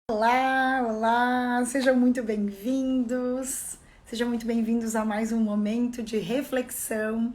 Olá, olá, sejam muito bem-vindos. Sejam muito bem-vindos a mais um momento de reflexão,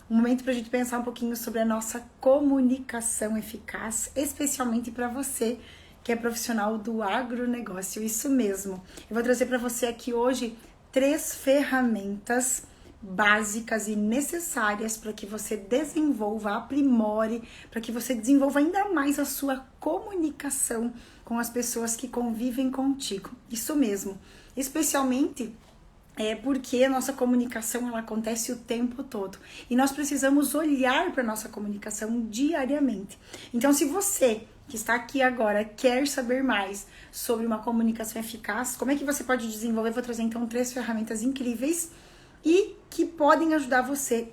um momento para a gente pensar um pouquinho sobre a nossa comunicação eficaz, especialmente para você que é profissional do agronegócio, isso mesmo. Eu vou trazer para você aqui hoje 3 ferramentas básicas e necessárias para que você desenvolva, aprimore, para que você desenvolva ainda mais a sua comunicação com as pessoas que convivem contigo. Isso mesmo. Especialmente porque a nossa comunicação ela acontece o tempo todo e nós precisamos olhar para a nossa comunicação diariamente. Então, se você que está aqui agora quer saber mais sobre uma comunicação eficaz, como é que você pode desenvolver? Eu vou trazer então 3 ferramentas incríveis e que podem ajudar você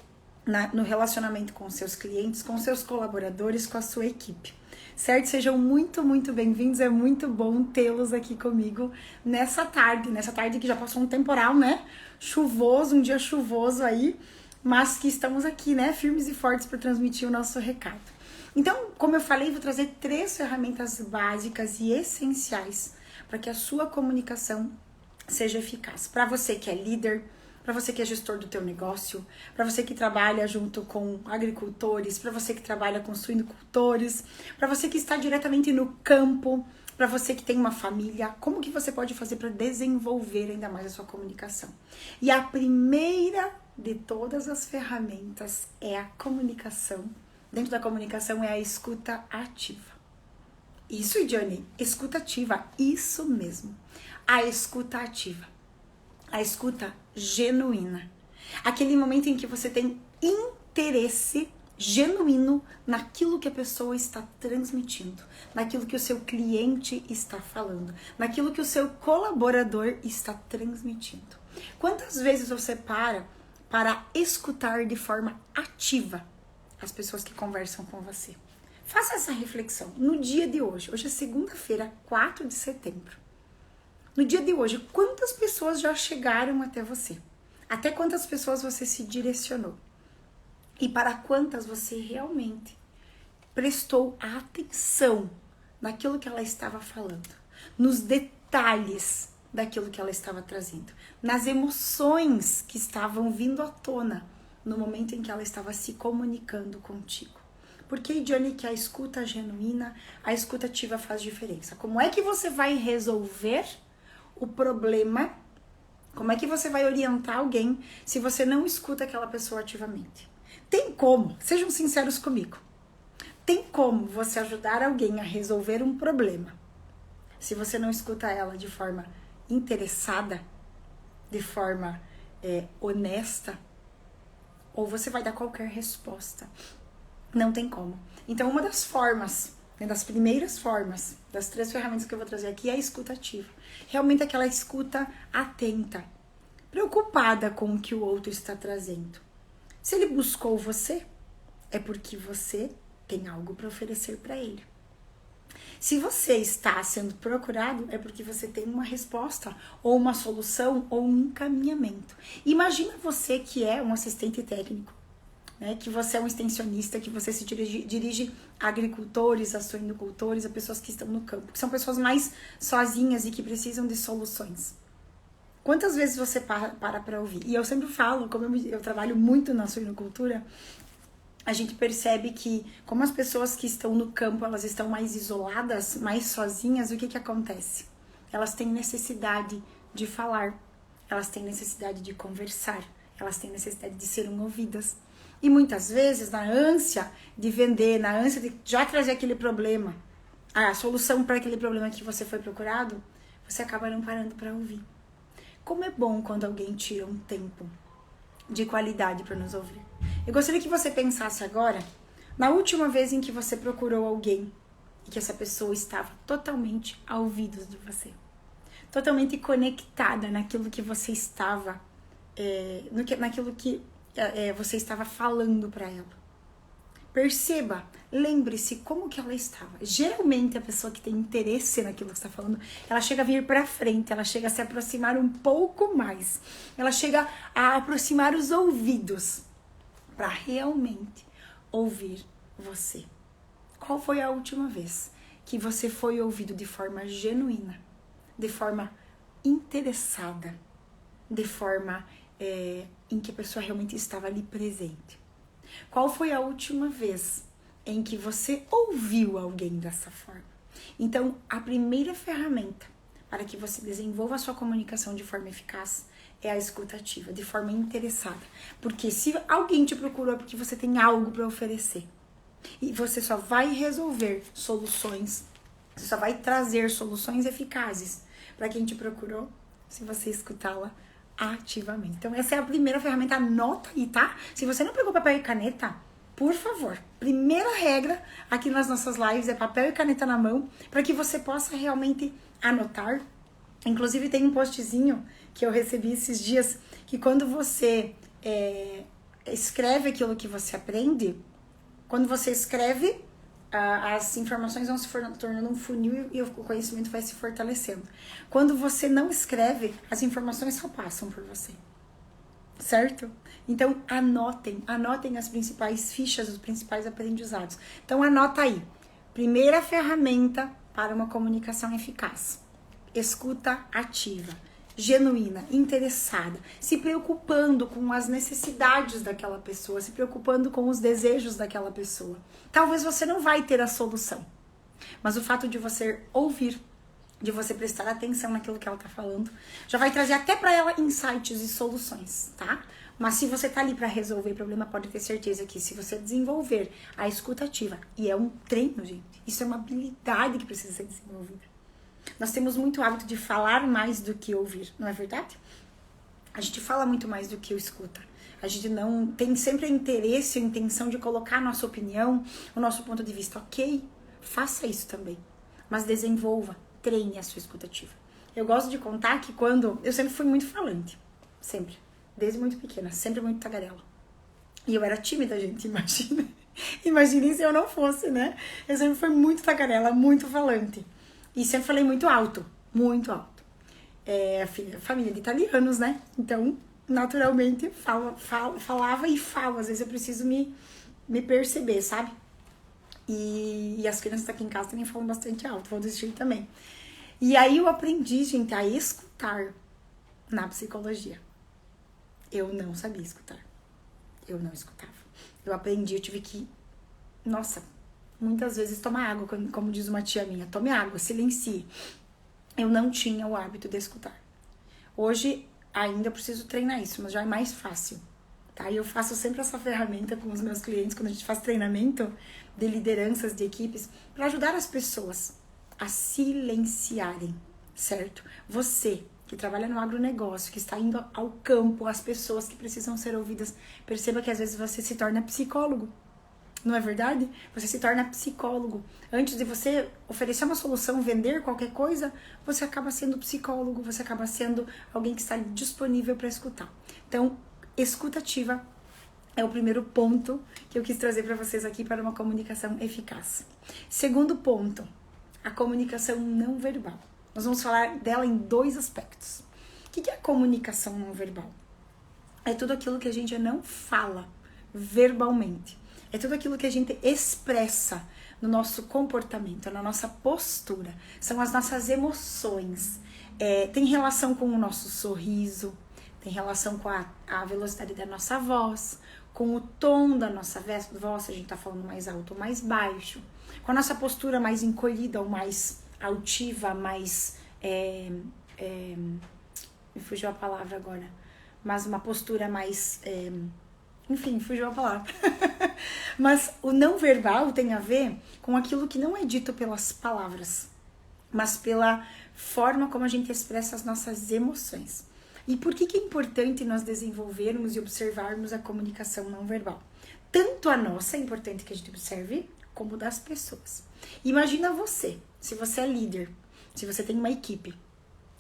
no relacionamento com seus clientes, com seus colaboradores, com a sua equipe. Certo? Sejam muito, muito bem-vindos. É muito bom tê-los aqui comigo nessa tarde que já passou um temporal, né? Chuvoso, um dia chuvoso aí, mas que estamos aqui, né? Firmes e fortes para transmitir o nosso recado. Então, como eu falei, vou trazer 3 ferramentas básicas e essenciais para que a sua comunicação seja eficaz. Para você que é líder, para você que é gestor do teu negócio, para você que trabalha junto com agricultores, para você que trabalha com suinocultores, para você que está diretamente no campo, para você que tem uma família, como que você pode fazer para desenvolver ainda mais a sua comunicação? E a primeira de todas as ferramentas é a comunicação. Dentro da comunicação é a escuta ativa. Isso, Johnny, escuta ativa, isso mesmo. A escuta ativa. A escuta genuína. Aquele momento em que você tem interesse genuíno naquilo que a pessoa está transmitindo, naquilo que o seu cliente está falando, naquilo que o seu colaborador está transmitindo. Quantas vezes você para escutar de forma ativa as pessoas que conversam com você? Faça essa reflexão no dia de hoje. Hoje é segunda-feira, 4 de setembro. No dia de hoje, quantas pessoas já chegaram até você? Até quantas pessoas você se direcionou? E para quantas você realmente prestou atenção naquilo que ela estava falando? Nos detalhes daquilo que ela estava trazendo? Nas emoções que estavam vindo à tona no momento em que ela estava se comunicando contigo? Porque, Johnny, que a escuta genuína, a escuta ativa faz diferença. Como é que você vai resolver o problema? Como é que você vai orientar alguém se você não escuta aquela pessoa ativamente? Tem como, sejam sinceros comigo, tem como você ajudar alguém a resolver um problema se você não escuta ela de forma interessada, de forma honesta, ou você vai dar qualquer resposta? Não tem como. Então, uma das formas, das primeiras formas, das 3 ferramentas que eu vou trazer aqui é a escuta ativa. Realmente aquela escuta atenta, preocupada com o que o outro está trazendo. Se ele buscou você, é porque você tem algo para oferecer para ele. Se você está sendo procurado, é porque você tem uma resposta, ou uma solução, ou um encaminhamento. Imagina você que é um assistente técnico, né, que você é um extensionista, que você se dirige a agricultores, a suinocultores, a pessoas que estão no campo, que são pessoas mais sozinhas e que precisam de soluções. Quantas vezes você para ouvir? E eu sempre falo, como eu trabalho muito na suinocultura, a gente percebe que como as pessoas que estão no campo, elas estão mais isoladas, mais sozinhas, o que acontece? Elas têm necessidade de falar, elas têm necessidade de conversar, elas têm necessidade de serem ouvidas. E muitas vezes, na ânsia de vender, na ânsia de já trazer aquele problema, a solução para aquele problema que você foi procurado, você acaba não parando para ouvir. Como é bom quando alguém tira um tempo de qualidade para nos ouvir. Eu gostaria que você pensasse agora na última vez em que você procurou alguém e que essa pessoa estava totalmente a ouvidos de você, totalmente conectada naquilo que você estava, naquilo que você estava falando para ela. Perceba, lembre-se como que ela estava. Geralmente a pessoa que tem interesse naquilo que está falando, ela chega a vir para frente, ela chega a se aproximar um pouco mais, ela chega a aproximar os ouvidos para realmente ouvir você. Qual foi a última vez que você foi ouvido de forma genuína, de forma interessada, de forma em que a pessoa realmente estava ali presente? Qual foi a última vez em que você ouviu alguém dessa forma? Então, a primeira ferramenta para que você desenvolva a sua comunicação de forma eficaz é a escuta ativa, de forma interessada. Porque se alguém te procurou é porque você tem algo para oferecer. E você só vai resolver soluções, você só vai trazer soluções eficazes para quem te procurou se você escutá-la ativamente. Então, essa é a primeira ferramenta, anota aí, tá? Se você não pegou papel e caneta, por favor, primeira regra aqui nas nossas lives é papel e caneta na mão, para que você possa realmente anotar. Inclusive, tem um postzinho que eu recebi esses dias, que quando você escreve aquilo que você aprende, quando você escreve, as informações vão se tornando um funil e o conhecimento vai se fortalecendo. Quando você não escreve, as informações só passam por você. Certo? Então, anotem as principais fichas, os principais aprendizados. Então, anota aí. Primeira ferramenta para uma comunicação eficaz. Escuta ativa, genuína, interessada, se preocupando com as necessidades daquela pessoa, se preocupando com os desejos daquela pessoa. Talvez você não vai ter a solução, mas o fato de você ouvir, de você prestar atenção naquilo que ela tá falando, já vai trazer até para ela insights e soluções, tá? Mas se você tá ali para resolver o problema, pode ter certeza que se você desenvolver a escuta ativa, e é um treino, gente, isso é uma habilidade que precisa ser desenvolvida. Nós temos muito hábito de falar mais do que ouvir, não é verdade? A gente fala muito mais do que o escuta. A gente não tem sempre interesse ou intenção de colocar a nossa opinião, o nosso ponto de vista. Ok, faça isso também. Mas desenvolva, treine a sua escuta ativa. Eu gosto de contar que eu sempre fui muito falante. Sempre. Desde muito pequena. Sempre muito tagarela. E eu era tímida, gente, imagina. Imaginem se eu não fosse, né? Eu sempre fui muito tagarela, muito falante. E sempre falei muito alto. Muito alto. Família de italianos, né? Então, naturalmente, falava e falo. Às vezes eu preciso me perceber, sabe? E as crianças aqui em casa também falam bastante alto, vão desistir também. E aí eu aprendi, gente, a escutar na psicologia. Eu não sabia escutar. Eu não escutava. Eu aprendi, eu tive que, muitas vezes tomar água, como diz uma tia minha, tome água, silencie. Eu não tinha o hábito de escutar. Hoje ainda preciso treinar isso, mas já é mais fácil. Tá? E eu faço sempre essa ferramenta com os meus clientes, quando a gente faz treinamento de lideranças, de equipes, para ajudar as pessoas a silenciarem, certo? Você que trabalha no agronegócio, que está indo ao campo, as pessoas que precisam ser ouvidas, perceba que às vezes você se torna psicólogo. Não é verdade? Você se torna psicólogo. Antes de você oferecer uma solução, vender qualquer coisa, você acaba sendo psicólogo, você acaba sendo alguém que está disponível para escutar. Então, escuta ativa é o primeiro ponto que eu quis trazer para vocês aqui para uma comunicação eficaz. Segundo ponto, a comunicação não verbal. Nós vamos falar dela em 2 aspectos. O que é a comunicação não verbal? É tudo aquilo que a gente não fala verbalmente. É tudo aquilo que a gente expressa no nosso comportamento, na nossa postura. São as nossas emoções. Tem relação com o nosso sorriso, tem relação com a velocidade da nossa voz, com o tom da nossa voz, se a gente tá falando mais alto ou mais baixo, com a nossa postura mais encolhida ou mais altiva, mais... me fugiu a palavra agora. Mas uma postura mais... enfim, fugiu a palavra. Mas o não verbal tem a ver com aquilo que não é dito pelas palavras, mas pela forma como a gente expressa as nossas emoções. E por que é importante nós desenvolvermos e observarmos a comunicação não verbal? Tanto a nossa é importante que a gente observe, como das pessoas. Imagina você, se você é líder, se você tem uma equipe.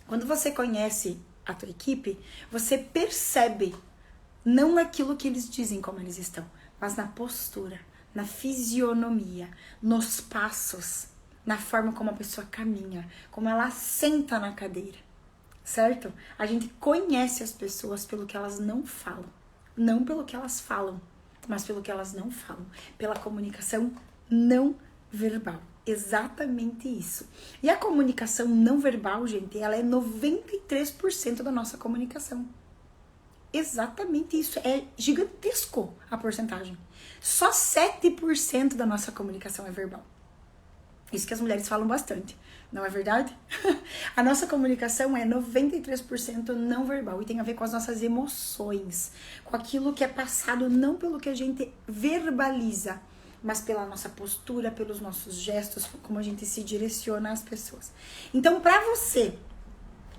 Quando você conhece a tua equipe, você percebe não naquilo que eles dizem como eles estão, mas na postura, na fisionomia, nos passos, na forma como a pessoa caminha, como ela senta na cadeira, certo? A gente conhece as pessoas pelo que elas não falam, não pelo que elas falam, mas pelo que elas não falam, pela comunicação não verbal. Exatamente isso. E a comunicação não verbal, gente, ela é 93% da nossa comunicação. Exatamente isso. É gigantesco a porcentagem. Só 7% da nossa comunicação é verbal. Isso que as mulheres falam bastante, não é verdade? A nossa comunicação é 93% não verbal e tem a ver com as nossas emoções, com aquilo que é passado não pelo que a gente verbaliza, mas pela nossa postura, pelos nossos gestos, como a gente se direciona às pessoas. Então, para você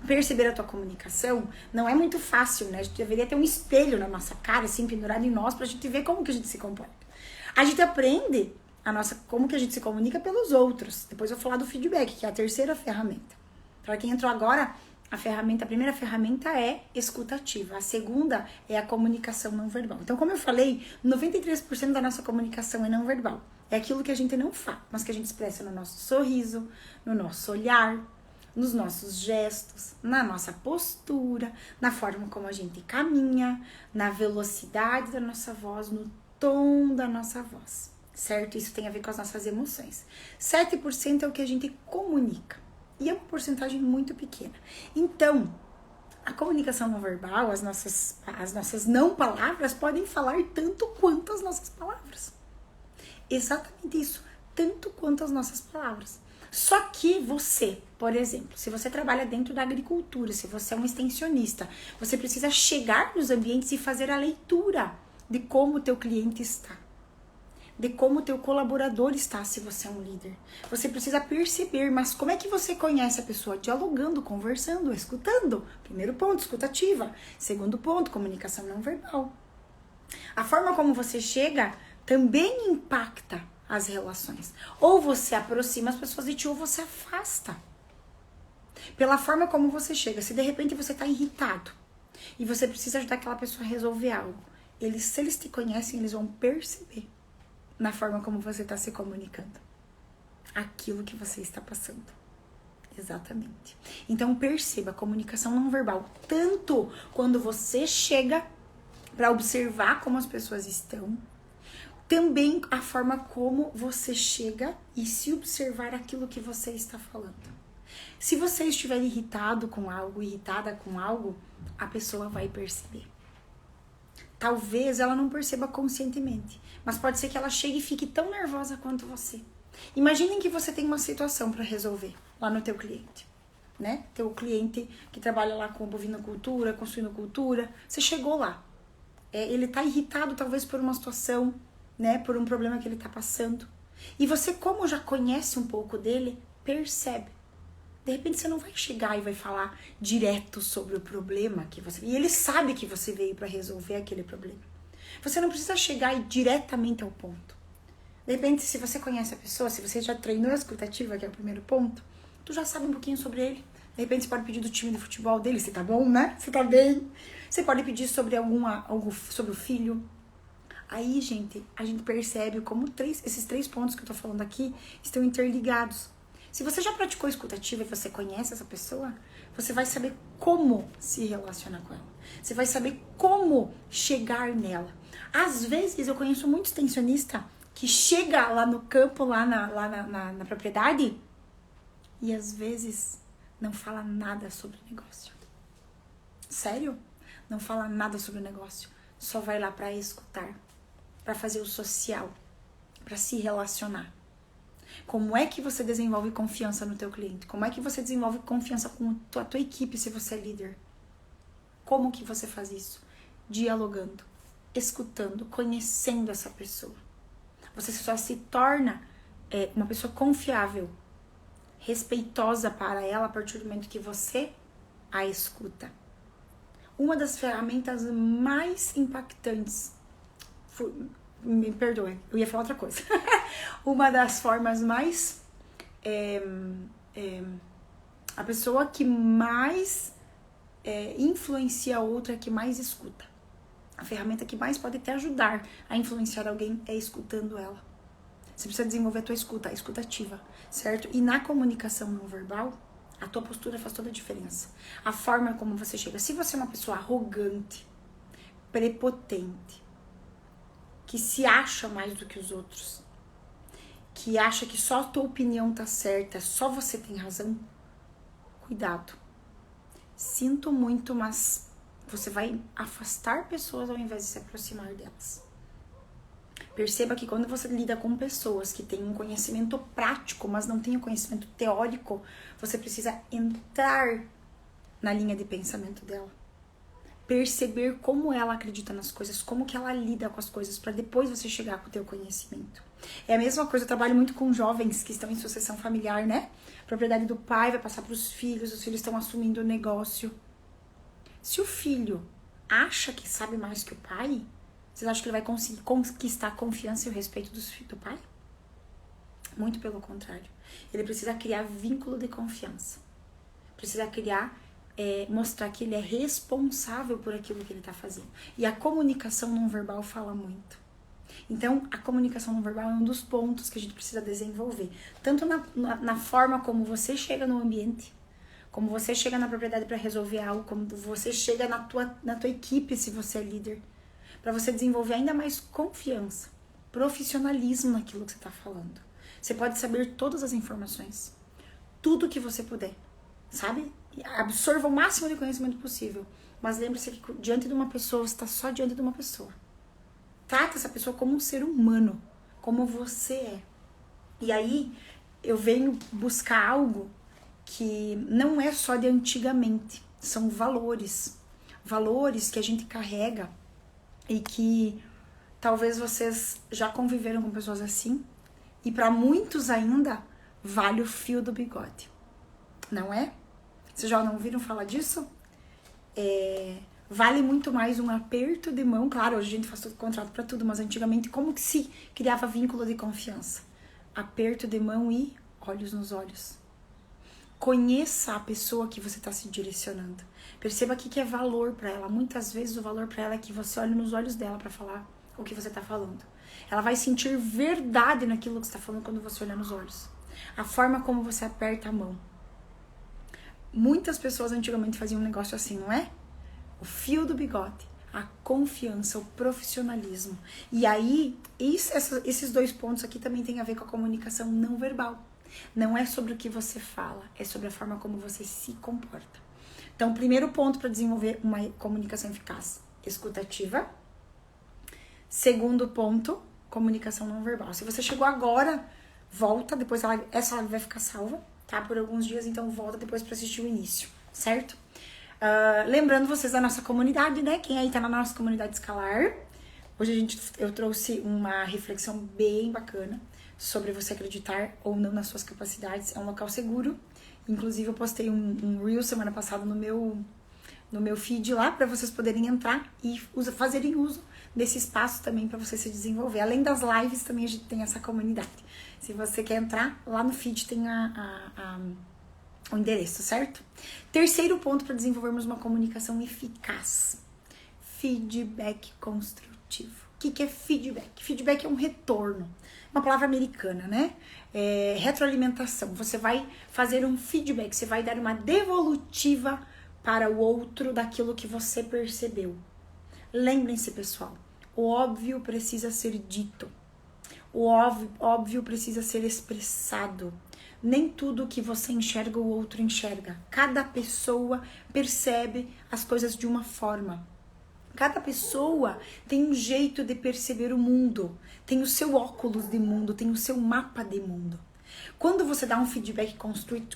perceber a tua comunicação, não é muito fácil, né? A gente deveria ter um espelho na nossa cara, assim, pendurado em nós, pra gente ver como que a gente se comporta. A gente aprende como que a gente se comunica pelos outros. Depois eu vou falar do feedback, que é a terceira ferramenta. Para quem entrou agora, a primeira ferramenta é escutativa. A segunda é a comunicação não verbal. Então, como eu falei, 93% da nossa comunicação é não verbal. É aquilo que a gente não fala, mas que a gente expressa no nosso sorriso, no nosso olhar, nos nossos gestos, na nossa postura, na forma como a gente caminha, na velocidade da nossa voz, no tom da nossa voz, certo? Isso tem a ver com as nossas emoções. 7% é o que a gente comunica, e é uma porcentagem muito pequena. Então, a comunicação não verbal, as nossas não palavras podem falar tanto quanto as nossas palavras. Exatamente isso, tanto quanto as nossas palavras. Só que você, por exemplo, se você trabalha dentro da agricultura, se você é um extensionista, você precisa chegar nos ambientes e fazer a leitura de como o teu cliente está, de como o teu colaborador está, se você é um líder. Você precisa perceber, mas como é que você conhece a pessoa? Dialogando, conversando, escutando. Primeiro ponto, escutativa. Segundo ponto, comunicação não verbal. A forma como você chega também impacta as relações. Ou você aproxima as pessoas de ti, ou você afasta. Pela forma como você chega. Se de repente você está irritado e você precisa ajudar aquela pessoa a resolver algo, se eles te conhecem, eles vão perceber na forma como você está se comunicando aquilo que você está passando. Exatamente. Então perceba, a comunicação não verbal, tanto quando você chega para observar como as pessoas estão, também a forma como você chega e se observar aquilo que você está falando. Se você estiver irritado com algo, irritada com algo, a pessoa vai perceber. Talvez ela não perceba conscientemente, mas pode ser que ela chegue e fique tão nervosa quanto você. Imaginem que você tem uma situação para resolver lá no teu cliente, né? Teu cliente que trabalha lá com bovinocultura, com suinocultura, você chegou lá. Ele tá irritado talvez por uma situação, né, por um problema que ele tá passando. E você, como já conhece um pouco dele, percebe. De repente você não vai chegar e vai falar direto sobre o problema que você... E ele sabe que você veio para resolver aquele problema. Você não precisa chegar diretamente ao ponto. De repente, se você conhece a pessoa, se você já treinou a escutativa, que é o primeiro ponto, tu já sabe um pouquinho sobre ele. De repente você pode pedir do time de futebol dele, se tá bom, né? Se tá bem. Você pode pedir sobre algo sobre o filho. Aí, gente, a gente percebe como esses 3 pontos que eu tô falando aqui estão interligados. Se você já praticou escutativa e você conhece essa pessoa, você vai saber como se relacionar com ela. Você vai saber como chegar nela. Às vezes, eu conheço muito extensionista que chega lá no campo, lá na propriedade, e às vezes não fala nada sobre o negócio. Sério? Não fala nada sobre o negócio. Só vai lá para escutar, para fazer o social, para se relacionar. Como é que você desenvolve confiança no teu cliente? Como é que você desenvolve confiança com a tua equipe se você é líder? Como que você faz isso? Dialogando, escutando, conhecendo essa pessoa. Você só se torna uma pessoa confiável, respeitosa para ela a partir do momento que você a escuta. Uma das ferramentas mais impactantes, me perdoe, eu ia falar outra coisa. Uma das formas mais... a pessoa que mais influencia a outra, que mais escuta. A ferramenta que mais pode te ajudar a influenciar alguém é escutando ela. Você precisa desenvolver a tua escuta, a escutativa, certo? E na comunicação não verbal, a tua postura faz toda a diferença. A forma como você chega. Se você é uma pessoa arrogante, prepotente, que se acha mais do que os outros, que acha que só a tua opinião tá certa, só você tem razão, cuidado. Sinto muito, mas você vai afastar pessoas ao invés de se aproximar delas. Perceba que quando você lida com pessoas que têm um conhecimento prático, mas não têm um conhecimento teórico, você precisa entrar na linha de pensamento dela. Perceber como ela acredita nas coisas, como que ela lida com as coisas, para depois você chegar com o teu conhecimento. É a mesma coisa, eu trabalho muito com jovens que estão em sucessão familiar, né? A propriedade do pai vai passar para os filhos estão assumindo o negócio. Se o filho acha que sabe mais que o pai, vocês acham que ele vai conseguir conquistar a confiança e o respeito do pai? Muito pelo contrário. Ele precisa criar vínculo de confiança. Precisa criar, mostrar que ele é responsável por aquilo que ele está fazendo. E a comunicação não verbal fala muito. Então, a comunicação não verbal é um dos pontos que a gente precisa desenvolver. Tanto na forma como você chega no ambiente, como você chega na propriedade para resolver algo, como você chega na tua equipe, se você é líder, para você desenvolver ainda mais confiança, profissionalismo naquilo que você está falando. Você pode saber todas as informações, tudo que você puder, sabe? Absorva o máximo de conhecimento possível, mas lembre-se que diante de uma pessoa, você está só diante de uma pessoa. Trata essa pessoa como um ser humano, como você é. E aí, eu venho buscar algo que não é só de antigamente, são valores. Valores que a gente carrega e que talvez vocês já conviveram com pessoas assim. E para muitos ainda, vale o fio do bigode. Não é? Vocês já não ouviram falar disso? Vale muito mais um aperto de mão. Claro, hoje a gente faz todo contrato para tudo, mas antigamente como que se criava vínculo de confiança? Aperto de mão e olhos nos olhos. Conheça a pessoa que você está se direcionando. Perceba o que é valor para ela. Muitas vezes o valor para ela é que você olhe nos olhos dela para falar o que você está falando. Ela vai sentir verdade naquilo que você está falando quando você olhar nos olhos. A forma como você aperta a mão. Muitas pessoas antigamente faziam um negócio assim, não é? O fio do bigode, a confiança, o profissionalismo. E aí, esses dois pontos aqui também tem a ver com a comunicação não verbal. Não é sobre o que você fala, é sobre a forma como você se comporta. Então, primeiro ponto para desenvolver uma comunicação eficaz, escutativa. Segundo ponto, comunicação não verbal. Se você chegou agora, volta, depois essa live vai ficar salva, tá? Por alguns dias, então volta depois para assistir o início, certo? Lembrando vocês da nossa comunidade, né? Quem aí tá na nossa comunidade escalar. Hoje eu trouxe uma reflexão bem bacana sobre você acreditar ou não nas suas capacidades. É um local seguro. Inclusive eu postei um Reel semana passada no meu feed lá para vocês poderem entrar e fazerem uso desse espaço também para você se desenvolver. Além das lives, também a gente tem essa comunidade. Se você quer entrar, lá no feed tem o endereço, certo? Terceiro ponto para desenvolvermos uma comunicação eficaz. Feedback construtivo. O que é feedback? Feedback é um retorno. Uma palavra americana, né? Retroalimentação. Você vai fazer um feedback, você vai dar uma devolutiva para o outro daquilo que você percebeu. Lembrem-se, pessoal, o óbvio precisa ser dito. O óbvio precisa ser expressado. Nem tudo que você enxerga, o outro enxerga. Cada pessoa percebe as coisas de uma forma. Cada pessoa tem um jeito de perceber o mundo. Tem o seu óculos de mundo, tem o seu mapa de mundo. Quando você dá um feedback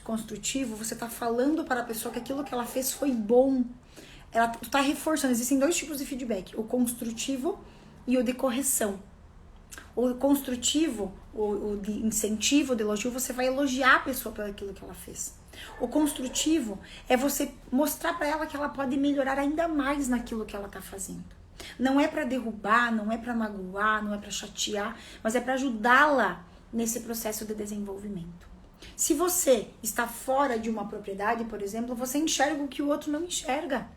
construtivo, você está falando para a pessoa que aquilo que ela fez foi bom. Ela está reforçando. Existem dois tipos de feedback. O construtivo e o de correção. O construtivo, o de incentivo, de elogio, você vai elogiar a pessoa pelo aquilo que ela fez. O construtivo é você mostrar para ela que ela pode melhorar ainda mais naquilo que ela está fazendo. Não é para derrubar, não é para magoar, não é para chatear, mas é para ajudá-la nesse processo de desenvolvimento. Se você está fora de uma propriedade, por exemplo, você enxerga o que o outro não enxerga.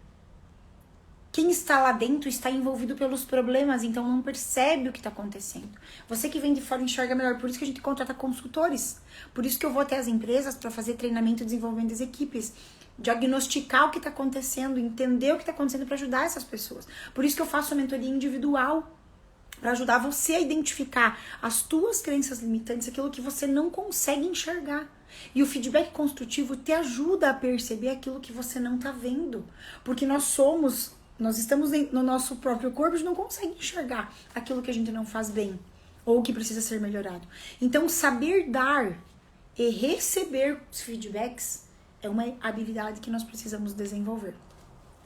Quem está lá dentro está envolvido pelos problemas, então não percebe o que está acontecendo. Você que vem de fora enxerga melhor, por isso que a gente contrata consultores. Por isso que eu vou até as empresas para fazer treinamento e desenvolvimento das equipes. Diagnosticar o que está acontecendo, entender o que está acontecendo para ajudar essas pessoas. Por isso que eu faço mentoria individual. para ajudar você a identificar as tuas crenças limitantes, aquilo que você não consegue enxergar. E o feedback construtivo te ajuda a perceber aquilo que você não tá vendo. Porque nós estamos no nosso próprio corpo, a gente não consegue enxergar aquilo que a gente não faz bem ou que precisa ser melhorado. Então, saber dar e receber os feedbacks é uma habilidade que nós precisamos desenvolver.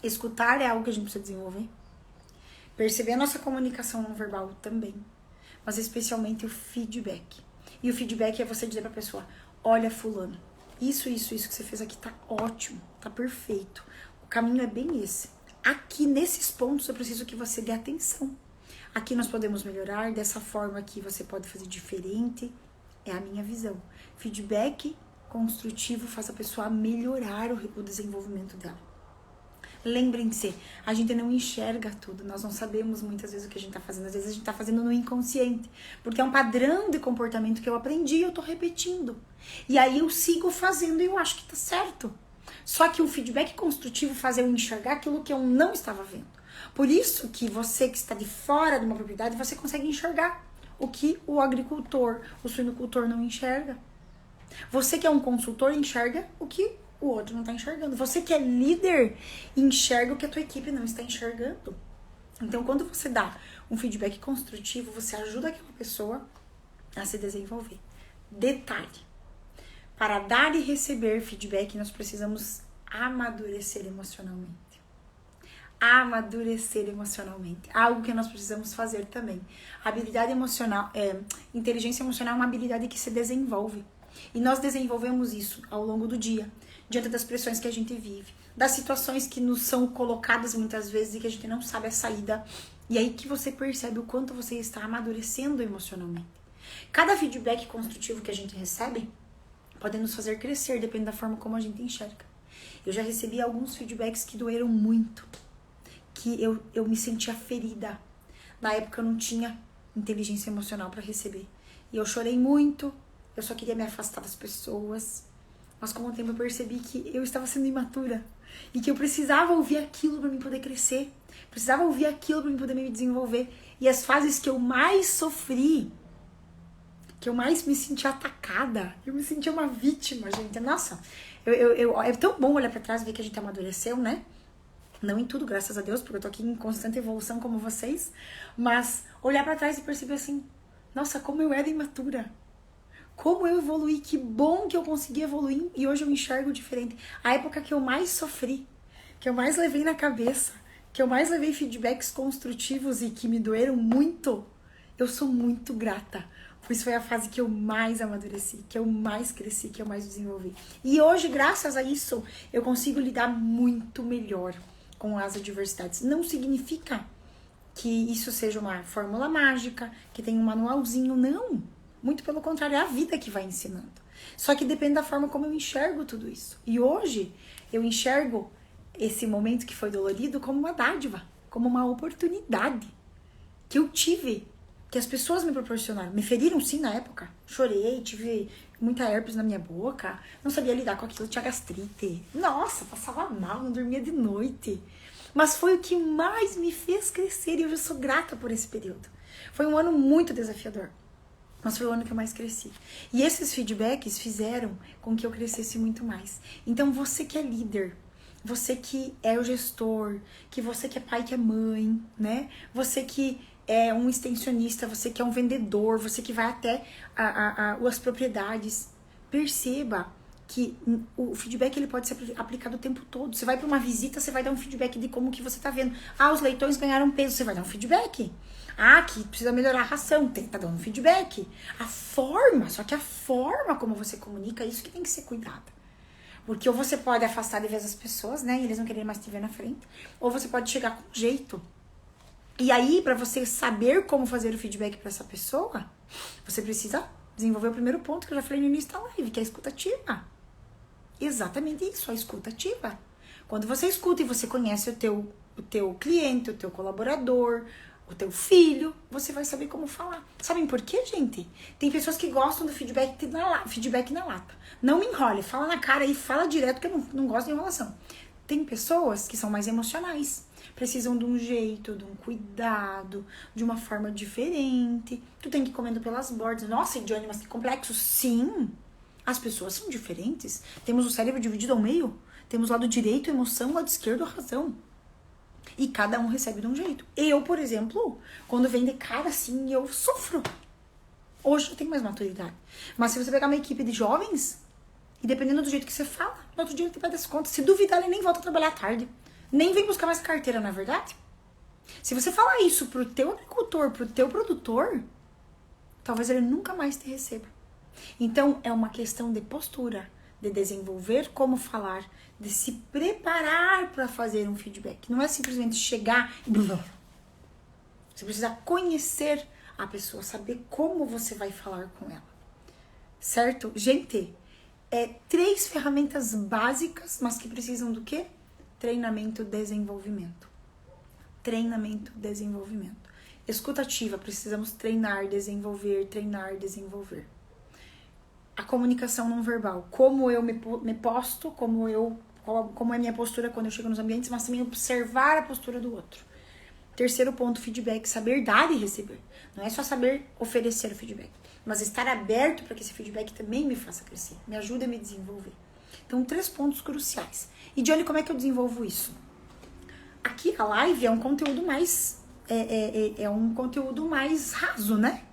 Escutar é algo que a gente precisa desenvolver. Perceber a nossa comunicação não verbal também. Mas especialmente o feedback. E o feedback é você dizer pra pessoa: olha, fulano, isso que você fez aqui tá ótimo, tá perfeito. O caminho é bem esse. Aqui, nesses pontos, eu preciso que você dê atenção. Aqui nós podemos melhorar, dessa forma aqui você pode fazer diferente. É a minha visão. Feedback construtivo faz a pessoa melhorar o desenvolvimento dela. Lembrem-se, a gente não enxerga tudo, nós não sabemos muitas vezes o que a gente tá fazendo, às vezes a gente tá fazendo no inconsciente, porque é um padrão de comportamento que eu aprendi e eu tô repetindo. E aí eu sigo fazendo e eu acho que tá certo. Só que o feedback construtivo faz eu enxergar aquilo que eu não estava vendo. Por isso que você que está de fora de uma propriedade, você consegue enxergar o que o agricultor, o suinocultor não enxerga. Você que é um consultor enxerga o que o outro não está enxergando. Você que é líder enxerga o que a tua equipe não está enxergando. Então, quando você dá um feedback construtivo, você ajuda aquela pessoa a se desenvolver. Detalhe: para dar e receber feedback, nós precisamos amadurecer emocionalmente. Amadurecer emocionalmente. Algo que nós precisamos fazer também. Habilidade emocional, inteligência emocional é uma habilidade que se desenvolve. E nós desenvolvemos isso ao longo do dia, diante das pressões que a gente vive, das situações que nos são colocadas muitas vezes e que a gente não sabe a saída. E aí que você percebe o quanto você está amadurecendo emocionalmente. Cada feedback construtivo que a gente recebe pode nos fazer crescer, depende da forma como a gente enxerga. Eu já recebi alguns feedbacks que doeram muito, que eu me sentia ferida. Na época eu não tinha inteligência emocional para receber. E eu chorei muito, eu só queria me afastar das pessoas. Mas com o tempo eu percebi que eu estava sendo imatura. E que eu precisava ouvir aquilo para mim poder crescer. Precisava ouvir aquilo para mim poder me desenvolver. E as fases que eu mais sofri, que eu mais me senti atacada, eu me sentia uma vítima, gente. Nossa, é tão bom olhar para trás e ver que a gente amadureceu, né? Não em tudo, graças a Deus, porque eu tô aqui em constante evolução como vocês. Mas olhar para trás e perceber assim: nossa, como eu era imatura. Como eu evoluí, que bom que eu consegui evoluir e hoje eu enxergo diferente. A época que eu mais sofri, que eu mais levei na cabeça, que eu mais levei feedbacks construtivos e que me doeram muito, eu sou muito grata. Pois foi a fase que eu mais amadureci, que eu mais cresci, que eu mais desenvolvi. E hoje, graças a isso, eu consigo lidar muito melhor com as adversidades. Não significa que isso seja uma fórmula mágica, que tem um manualzinho, não. Muito pelo contrário, é a vida que vai ensinando. Só que depende da forma como eu enxergo tudo isso. E hoje eu enxergo esse momento que foi dolorido como uma dádiva, como uma oportunidade que eu tive, que as pessoas me proporcionaram. Me feriram sim na época. Chorei, tive muita herpes na minha boca, não sabia lidar com aquilo, tinha gastrite. Nossa, passava mal, não dormia de noite. Mas foi o que mais me fez crescer e eu já sou grata por esse período. Foi um ano muito desafiador. Mas foi o ano que eu mais cresci. E esses feedbacks fizeram com que eu crescesse muito mais. Então, você que é líder, você que é o gestor, que você que é pai, que é mãe, né? Você que é um extensionista, você que é um vendedor, você que vai até as propriedades. Perceba que o feedback ele pode ser aplicado o tempo todo. Você vai para uma visita, você vai dar um feedback de como que você tá vendo. Ah, os leitões ganharam peso, você vai dar um feedback. Ah, que precisa melhorar a ração, tá dando feedback. Só que a forma como você comunica, isso que tem que ser cuidado. Porque ou você pode afastar de vez as pessoas, né, e eles não querem mais te ver na frente, ou você pode chegar com jeito. E aí, pra você saber como fazer o feedback pra essa pessoa, você precisa desenvolver o primeiro ponto que eu já falei no início da live, que é a escuta ativa. Exatamente isso, a escuta ativa. Quando você escuta e você conhece o teu cliente, o teu colaborador, o teu filho, você vai saber como falar. Sabem por quê, gente? Tem pessoas que gostam do feedback na lata. Não me enrole, fala na cara e fala direto, que eu não gosto de enrolação. Tem pessoas que são mais emocionais, precisam de um jeito, de um cuidado, de uma forma diferente. Tu tem que ir comendo pelas bordas. Nossa, Johnny, mas que complexo. Sim, as pessoas são diferentes. Temos o cérebro dividido ao meio. Temos o lado direito, emoção, o lado esquerdo, razão. E cada um recebe de um jeito. Eu, por exemplo, quando vem de cara assim, eu sofro. Hoje eu tenho mais maturidade. Mas se você pegar uma equipe de jovens, e dependendo do jeito que você fala, no outro dia ele vai dar conta. Se duvidar, ele nem volta a trabalhar à tarde. Nem vem buscar mais carteira, não é verdade? Se você falar isso pro teu agricultor, pro teu produtor, talvez ele nunca mais te receba. Então, é uma questão de postura, de desenvolver como falar, de se preparar para fazer um feedback. Não é simplesmente chegar e... Você precisa conhecer a pessoa, saber como você vai falar com ela. Certo? Gente, 3 ferramentas básicas, mas que precisam do quê? Treinamento, desenvolvimento. Treinamento, desenvolvimento. Escutativa, precisamos treinar, desenvolver, treinar, desenvolver. A comunicação não verbal, como eu me posto, como é a minha postura quando eu chego nos ambientes, mas também observar a postura do outro. Terceiro ponto, feedback, saber dar e receber. Não é só saber oferecer o feedback, mas estar aberto para que esse feedback também me faça crescer, me ajude a me desenvolver. Então, 3 pontos cruciais. E de olho, como é que eu desenvolvo isso? Aqui a live é um conteúdo mais um conteúdo mais raso, né?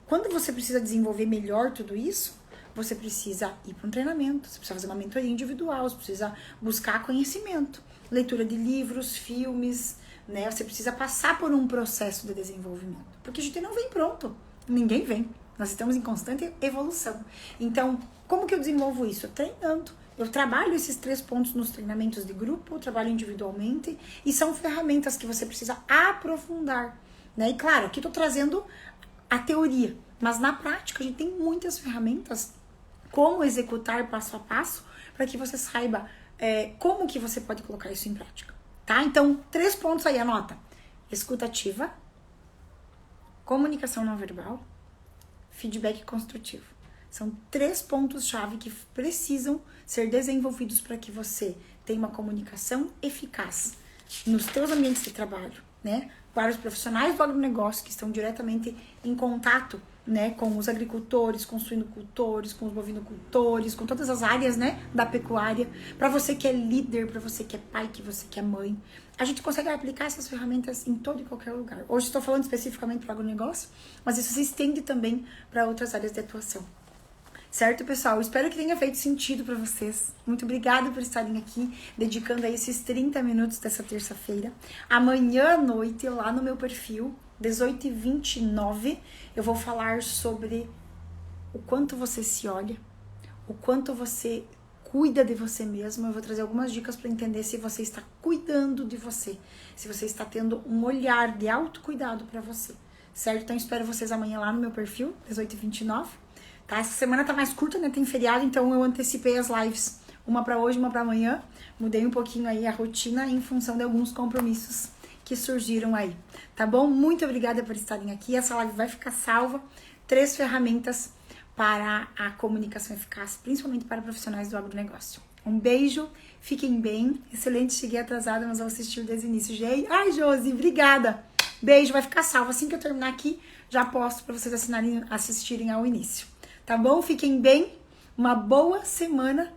Quando você precisa desenvolver melhor tudo isso, você precisa ir para um treinamento, você precisa fazer uma mentoria individual, você precisa buscar conhecimento, leitura de livros, filmes, né? Você precisa passar por um processo de desenvolvimento, porque a gente não vem pronto, ninguém vem. Nós estamos em constante evolução. Então, como que eu desenvolvo isso? Treinando. Eu trabalho esses 3 pontos nos treinamentos de grupo, eu trabalho individualmente, e são ferramentas que você precisa aprofundar, né? E claro, aqui eu tô trazendo a teoria, mas na prática a gente tem muitas ferramentas como executar passo a passo para que você saiba como que você pode colocar isso em prática, tá? Então, 3 pontos aí, anota. Escutativa, comunicação não verbal, feedback construtivo. São 3 pontos-chave que precisam ser desenvolvidos para que você tenha uma comunicação eficaz nos teus ambientes de trabalho, né? Para os profissionais do agronegócio que estão diretamente em contato, né, com os agricultores, com os suinocultores, com os bovinocultores, com todas as áreas, né, da pecuária. Para você que é líder, para você que é pai, que você que é mãe, a gente consegue aplicar essas ferramentas em todo e qualquer lugar. Hoje estou falando especificamente para o agronegócio, mas isso se estende também para outras áreas de atuação. Certo, pessoal? Espero que tenha feito sentido para vocês. Muito obrigada por estarem aqui, dedicando aí esses 30 minutos dessa terça-feira. Amanhã à noite, lá no meu perfil, 18h29, eu vou falar sobre o quanto você se olha, o quanto você cuida de você mesmo. Eu vou trazer algumas dicas para entender se você está cuidando de você, se você está tendo um olhar de autocuidado para você. Certo? Então, espero vocês amanhã lá no meu perfil, 18h29. Tá? Essa semana tá mais curta, né? Tem feriado, então eu antecipei as lives. Uma para hoje, uma para amanhã. Mudei um pouquinho aí a rotina em função de alguns compromissos que surgiram aí. Tá bom? Muito obrigada por estarem aqui. Essa live vai ficar salva. 3 ferramentas para a comunicação eficaz, principalmente para profissionais do agronegócio. Um beijo, fiquem bem. Excelente, cheguei atrasada, mas vou assistir desde o início. Ai, Josi, obrigada. Beijo, vai ficar salvo. Assim que eu terminar aqui, já posto para vocês assistirem ao início. Tá bom? Fiquem bem. Uma boa semana.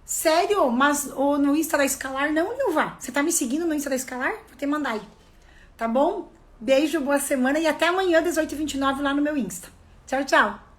Sério? Mas no Insta da Escalar não, Nilva? Você tá me seguindo no Insta da Escalar? Vou te mandar aí. Tá bom? Beijo, boa semana e até amanhã, 18h29, lá no meu Insta. Tchau, tchau.